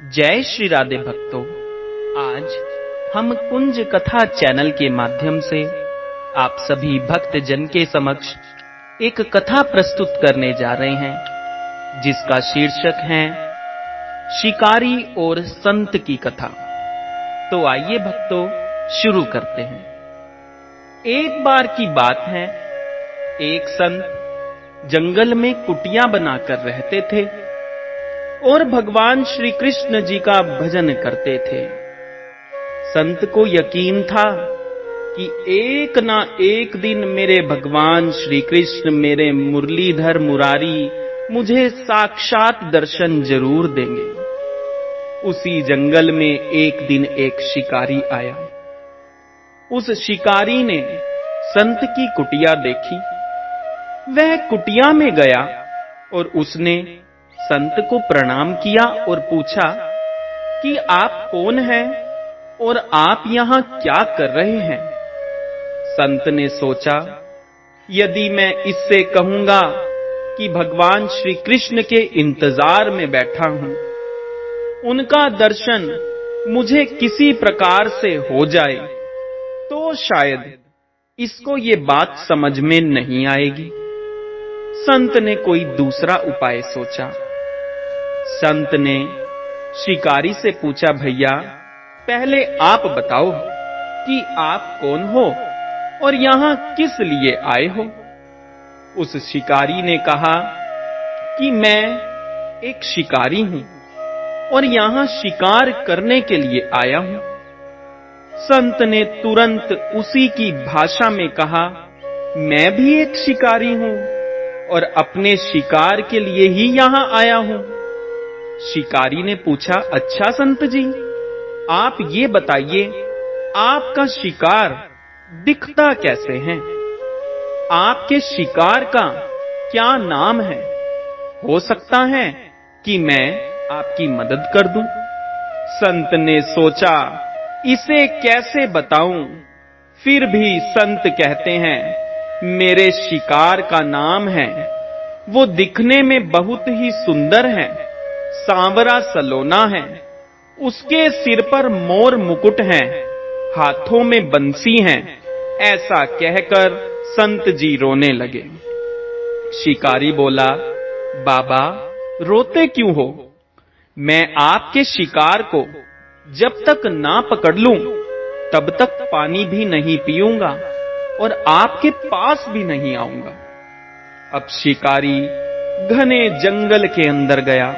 जय श्री राधे भक्तों। आज हम कुंज कथा चैनल के माध्यम से आप सभी भक्त जन के समक्ष एक कथा प्रस्तुत करने जा रहे हैं, जिसका शीर्षक है शिकारी और संत की कथा। तो आइए भक्तों, शुरू करते हैं। एक बार की बात है, एक संत जंगल में कुटिया बनाकर रहते थे और भगवान श्री कृष्ण जी का भजन करते थे। संत को यकीन था कि एक ना एक दिन मेरे भगवान श्री कृष्ण, मेरे मुरलीधर मुरारी मुझे साक्षात दर्शन जरूर देंगे। उसी जंगल में एक दिन एक शिकारी आया। उस शिकारी ने संत की कुटिया देखी। वह कुटिया में गया और उसने संत को प्रणाम किया और पूछा कि आप कौन हैं और आप यहां क्या कर रहे हैं। संत ने सोचा, यदि मैं इससे कहूंगा कि भगवान श्री कृष्ण के इंतजार में बैठा हूं, उनका दर्शन मुझे किसी प्रकार से हो जाए, तो शायद इसको ये बात समझ में नहीं आएगी। संत ने कोई दूसरा उपाय सोचा। संत ने शिकारी से पूछा, भैया पहले आप बताओ कि आप कौन हो और यहां किस लिए आए हो। उस शिकारी ने कहा कि मैं एक शिकारी हूं और यहां शिकार करने के लिए आया हूं। संत ने तुरंत उसी की भाषा में कहा, मैं भी एक शिकारी हूं और अपने शिकार के लिए ही यहां आया हूं। शिकारी ने पूछा, अच्छा संत जी, आप ये बताइए, आपका शिकार दिखता कैसे है? आपके शिकार का क्या नाम है? हो सकता है कि मैं आपकी मदद कर दूं। संत ने सोचा, इसे कैसे बताऊं? फिर भी संत कहते हैं, मेरे शिकार का नाम है, वो दिखने में बहुत ही सुंदर है, सांवरा सलोना है, उसके सिर पर मोर मुकुट है, हाथों में बंसी है। ऐसा कहकर संत जी रोने लगे। शिकारी बोला, बाबा रोते क्यों हो? मैं आपके शिकार को जब तक ना पकड़ लूं, तब तक पानी भी नहीं पीऊंगा और आपके पास भी नहीं आऊंगा। अब शिकारी घने जंगल के अंदर गया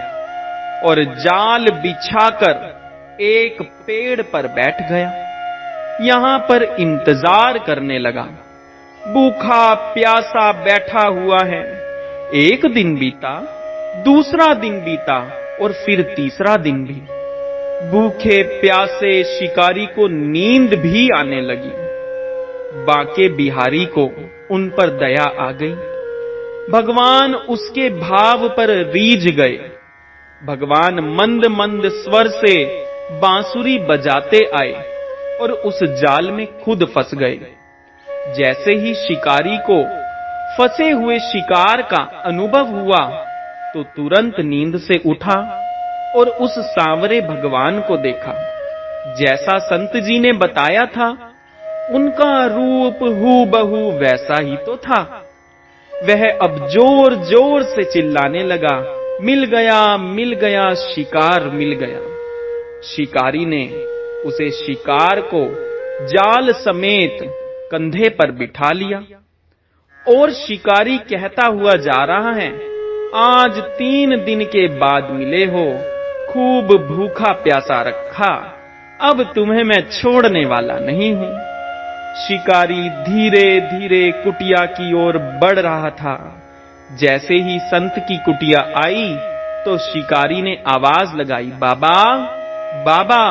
और जाल बिछाकर एक पेड़ पर बैठ गया। यहां पर इंतजार करने लगा। भूखा प्यासा बैठा हुआ है। एक दिन बीता, दूसरा दिन बीता और फिर तीसरा दिन भी। भूखे प्यासे शिकारी को नींद भी आने लगी। बांके बिहारी को उन पर दया आ गई। भगवान उसके भाव पर रीझ गए। भगवान मंद मंद स्वर से बांसुरी बजाते आए और उस जाल में खुद फंस गए। जैसे ही शिकारी को फंसे हुए शिकार का अनुभव हुआ, तो तुरंत नींद से उठा और उस सांवरे भगवान को देखा। जैसा संत जी ने बताया था, उनका रूप हूबहू वैसा ही तो था। वह अब जोर जोर से चिल्लाने लगा, मिल गया, शिकार मिल गया। शिकारी ने उसे शिकार को जाल समेत कंधे पर बिठा लिया और शिकारी कहता हुआ जा रहा है, आज 3 दिन के बाद मिले हो, खूब भूखा प्यासा रखा, अब तुम्हें मैं छोड़ने वाला नहीं हूं। शिकारी धीरे धीरे कुटिया की ओर बढ़ रहा था। जैसे ही संत की कुटिया आई, तो शिकारी ने आवाज लगाई, बाबा बाबा।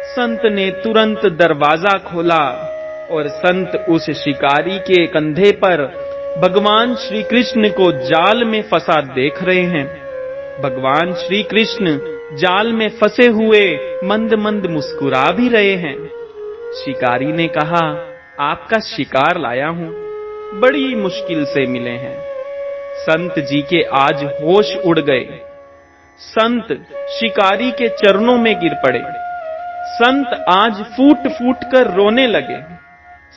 संत ने तुरंत दरवाजा खोला और संत उस शिकारी के कंधे पर भगवान श्री कृष्ण को जाल में फंसा देख रहे हैं। भगवान श्री कृष्ण जाल में फंसे हुए मंद मंद मुस्कुरा भी रहे हैं। शिकारी ने कहा, आपका शिकार लाया हूं, बड़ी मुश्किल से मिले हैं। संत जी के आज होश उड़ गए। संत शिकारी के चरणों में गिर पड़े। संत आज फूट फूट कर रोने लगे।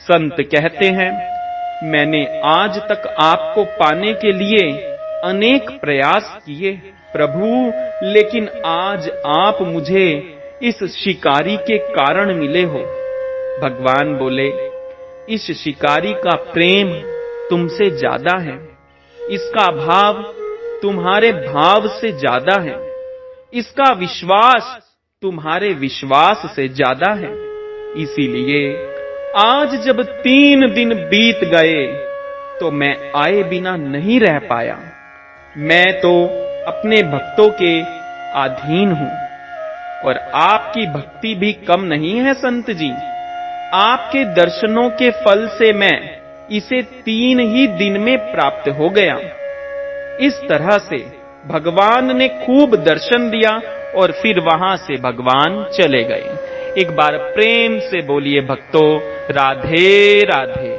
संत कहते हैं, मैंने आज तक आपको पाने के लिए अनेक प्रयास किए प्रभु, लेकिन आज आप मुझे इस शिकारी के कारण मिले हो। भगवान बोले, इस शिकारी का प्रेम तुमसे ज्यादा है, इसका भाव तुम्हारे भाव से ज्यादा है, इसका विश्वास तुम्हारे विश्वास से ज्यादा है। इसीलिए आज जब 3 दिन बीत गए तो मैं आए बिना नहीं रह पाया। मैं तो अपने भक्तों के अधीन हूं और आपकी भक्ति भी कम नहीं है संत जी। आपके दर्शनों के फल से मैं इसे 3 ही दिन में प्राप्त हो गया। इस तरह से भगवान ने खूब दर्शन दिया और फिर वहां से भगवान चले गए। एक बार प्रेम से बोलिए भक्तों, राधे राधे।